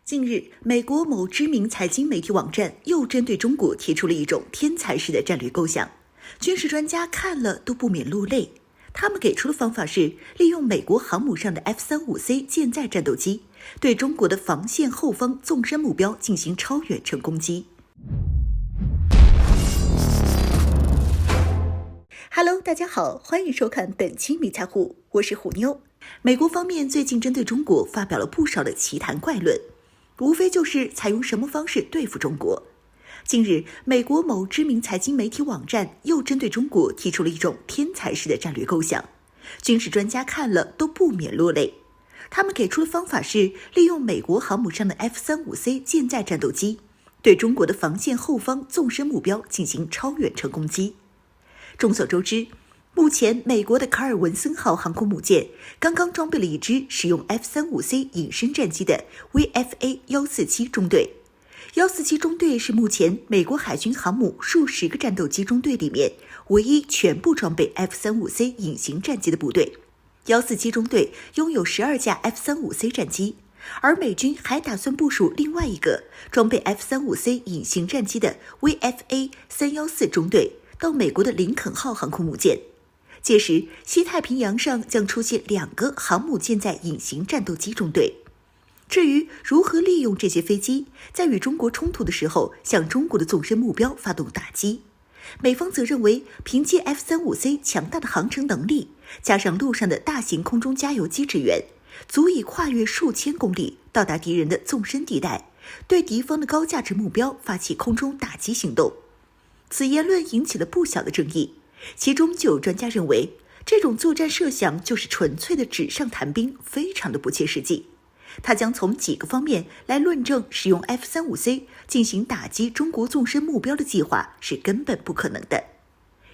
近日，美国某知名财经媒体网站又针对中国提出了一种天才式的战略构想，军事专家看了都不免落泪。他们给出的方法是利用美国航母上的 F-35C 舰载战斗机，对中国的防线后方纵深目标进行超远程攻击。Hello， 大家好，欢迎收看本期迷彩虎，我是虎妞。美国方面最近针对中国发表了不少的奇谈怪论，无非就是采用什么方式对付中国。近日，美国某知名财经媒体网站又针对中国提出了一种天才式的战略构想，军事专家看了都不免落泪。他们给出的方法是利用美国航母上的 F-35C 舰载战斗机，对中国的防线后方纵深目标进行超远程攻击。众所周知，目前美国的卡尔文森号航空母舰刚刚装备了一支使用 F-35C 隐身战机的 VFA-147 中队。147中队是目前美国海军航母数十个战斗机中队里面唯一全部装备 F-35C 隐形战机的部队。147中队拥有12架 F-35C 战机，而美军还打算部署另外一个装备 F-35C 隐形战机的 VFA-314 中队到美国的林肯号航空母舰。届时，西太平洋上将出现2个航母舰载隐形战斗机中队。至于如何利用这些飞机，在与中国冲突的时候向中国的纵深目标发动打击，美方则认为凭借 F-35C 强大的航程能力，加上陆上的大型空中加油机支援，足以跨越数千公里到达敌人的纵深地带，对敌方的高价值目标发起空中打击行动。此言论引起了不小的争议，其中就有专家认为，这种作战设想就是纯粹的纸上谈兵，非常的不切实际。他将从几个方面来论证使用 F-35C 进行打击中国纵深目标的计划是根本不可能的。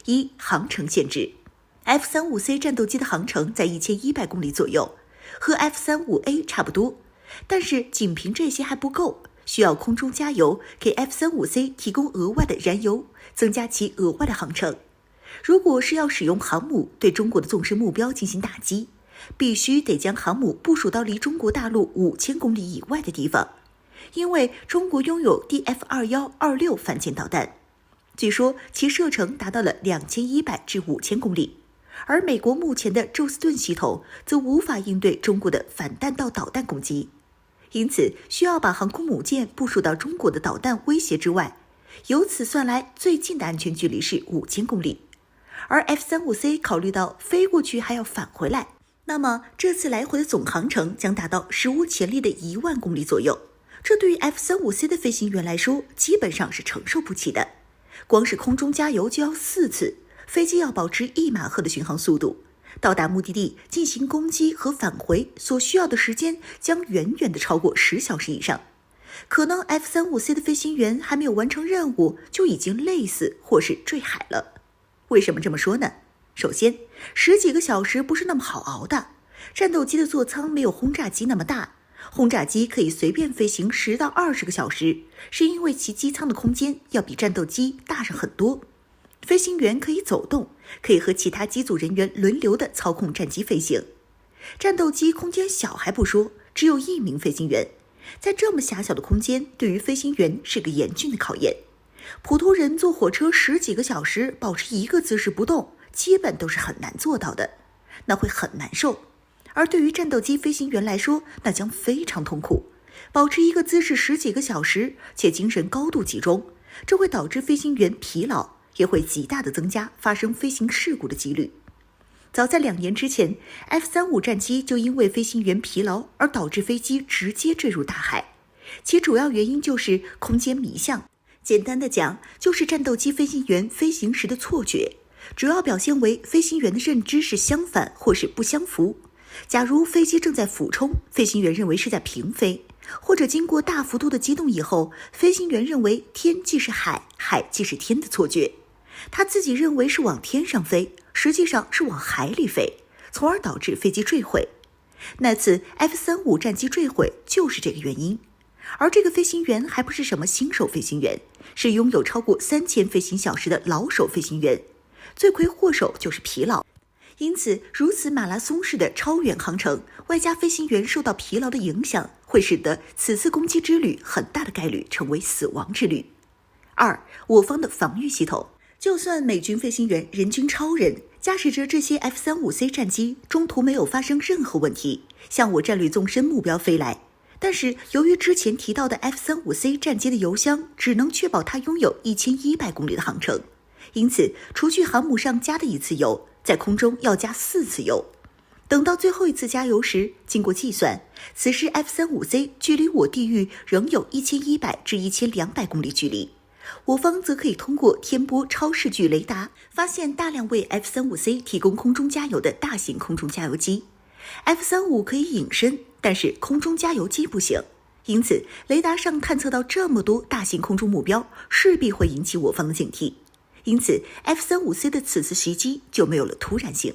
一、航程限制。F-35C 战斗机的航程在1100公里左右，和 F-35A 差不多，但是仅凭这些还不够，需要空中加油，给 F-35C 提供额外的燃油，增加其额外的航程。如果是要使用航母对中国的纵深目标进行打击，必须得将航母部署到离中国大陆5000公里以外的地方，因为中国拥有 DF-2126 反舰导弹，据说其射程达到了2100至5000公里，而美国目前的宙斯盾系统则无法应对中国的反弹道导弹攻击，因此需要把航空母舰部署到中国的导弹威胁之外，由此算来最近的安全距离是5000公里，而 F-35C 考虑到飞过去还要返回来，那么这次来回的总航程将达到史无前例的10000公里左右，这对于 F-35C 的飞行员来说基本上是承受不起的。光是空中加油就要4次，飞机要保持1马赫的巡航速度，到达目的地进行攻击和返回所需要的时间将远远的超过10小时以上。可能 F-35C 的飞行员还没有完成任务就已经累死或是坠海了。为什么这么说呢？首先，10几个小时不是那么好熬的。战斗机的座舱没有轰炸机那么大，轰炸机可以随便飞行10到20个小时，是因为其机舱的空间要比战斗机大上很多。飞行员可以走动，可以和其他机组人员轮流的操控战机飞行。战斗机空间小还不说，只有1名飞行员，在这么狭小的空间，对于飞行员是个严峻的考验。普通人坐火车10几个小时保持一个姿势不动，基本都是很难做到的，那会很难受。而对于战斗机飞行员来说，那将非常痛苦，保持一个姿势10几个小时，且精神高度集中，这会导致飞行员疲劳，也会极大的增加发生飞行事故的几率。早在2年之前， F-35战机就因为飞行员疲劳而导致飞机直接坠入大海，其主要原因就是空间迷向。简单的讲，就是战斗机飞行员飞行时的错觉，主要表现为飞行员的认知是相反或是不相符。假如飞机正在俯冲，飞行员认为是在平飞，或者经过大幅度的机动以后，飞行员认为天即是海，海即是天的错觉，他自己认为是往天上飞，实际上是往海里飞，从而导致飞机坠毁。那次 F-35战机坠毁就是这个原因。而这个飞行员还不是什么新手飞行员，是拥有超过3000飞行小时的老手飞行员，罪魁祸首就是疲劳。因此，如此马拉松式的超远航程，外加飞行员受到疲劳的影响，会使得此次攻击之旅很大的概率成为死亡之旅。二，我方的防御系统，就算美军飞行员人均超人，驾驶着这些 F-35C 战机中途没有发生任何问题，向我战略纵深目标飞来，但是由于之前提到的 F-35C 战机的油箱只能确保它拥有1100公里的航程，因此除去航母上加的1次油，在空中要加4次油。等到最后一次加油时，经过计算，此时 F-35C 距离我地域仍有1100至1200公里距离。我方则可以通过天波超视距雷达发现大量为 F-35C 提供空中加油的大型空中加油机。F-35可以隐身，但是空中加油机不行，因此雷达上探测到这么多大型空中目标，势必会引起我方的警惕。因此 F-35C 的此次袭击就没有了突然性。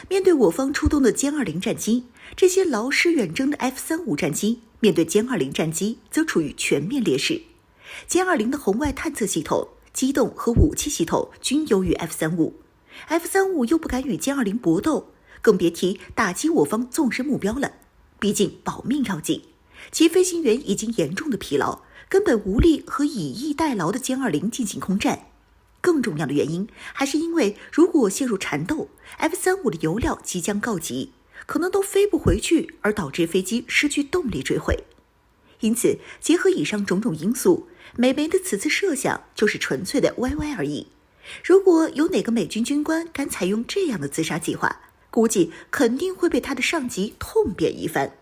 面对我方出动的歼20战机，这些劳师远征的 F-35战机面对歼20战机则处于全面劣势。歼20的红外探测系统、机动和武器系统均优于 F-35，F-35又不敢与歼20搏斗，更别提打击我方纵深目标了。毕竟保命要紧，其飞行员已经严重的疲劳，根本无力和以逸待劳的歼20进行空战。更重要的原因还是因为，如果陷入缠斗， F-35的油料即将告急，可能都飞不回去，而导致飞机失去动力坠毁。因此结合以上种种因素，美媒的此次设想就是纯粹的 YY 而已。如果有哪个美军军官敢采用这样的自杀计划，估计肯定会被他的上级痛扁一番。